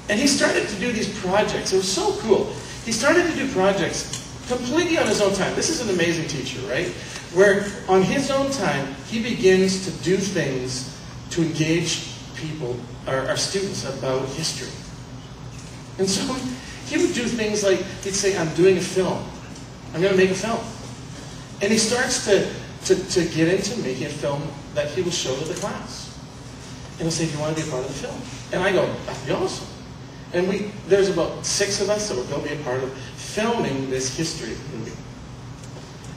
And he started to do these projects. It was so cool. He started to do projects completely on his own time. This is an amazing teacher, right? Where on his own time, he begins to do things to engage people, our students, about history. And so he would do things like, he'd say, I'm doing a film. I'm going to make a film. And he starts to get into making a film that he will show to the class. And he'll say, do you want to be a part of the film? And I go, that'd be awesome. And there's about 6 of us that were going to be a part of filming this history movie.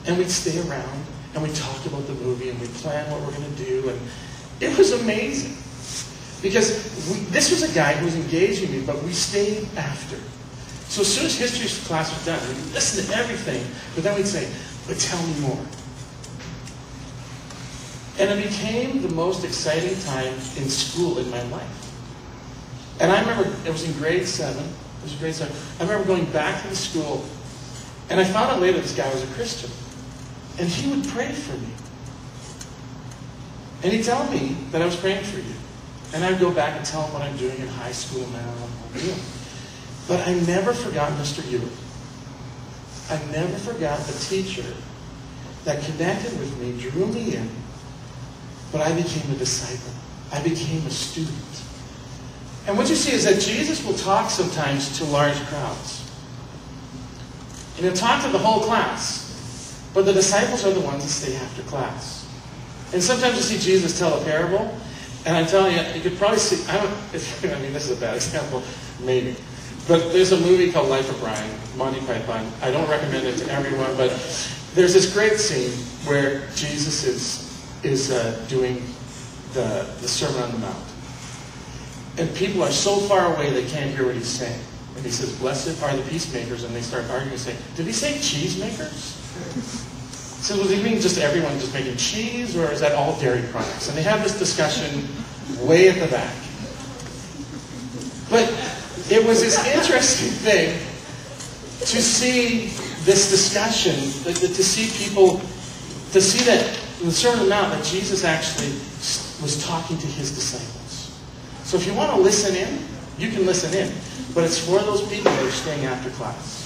And we'd stay around, and we'd talk about the movie, and we'd plan what we're going to do, and it was amazing. Because this was a guy who was engaging me, but we stayed after. So as soon as history class was done, we'd listen to everything, but then we'd say, but tell me more. And it became the most exciting time in school in my life. And I remember, it was in grade 7. It was grade 7. I remember going back to the school, and I found out later this guy was a Christian. And he would pray for me. And he'd tell me that I was praying for you. And I'd go back and tell him what I'm doing in high school now. But I never forgot Mr. Ewart. I never forgot the teacher that connected with me, drew me in, but I became a disciple. I became a student. And what you see is that Jesus will talk sometimes to large crowds. And he'll talk to the whole class. But the disciples are the ones that stay after class. And sometimes you see Jesus tell a parable, and I'm telling you, you could probably see, I mean, this is a bad example, maybe. But there's a movie called Life of Brian, Monty Python. I don't recommend it to everyone, but there's this great scene where Jesus is doing the Sermon on the Mount. And people are so far away they can't hear what he's saying. And he says, blessed are the peacemakers. And they start arguing and saying, did he say cheesemakers? So does he mean just everyone just making cheese, or is that all dairy products? And they have this discussion way at the back. But it was this interesting thing to see this discussion, to see people, to see that in the Sermon on the Mount that Jesus actually was talking to his disciples. So if you want to listen in, you can listen in. But it's for those people that are staying after class.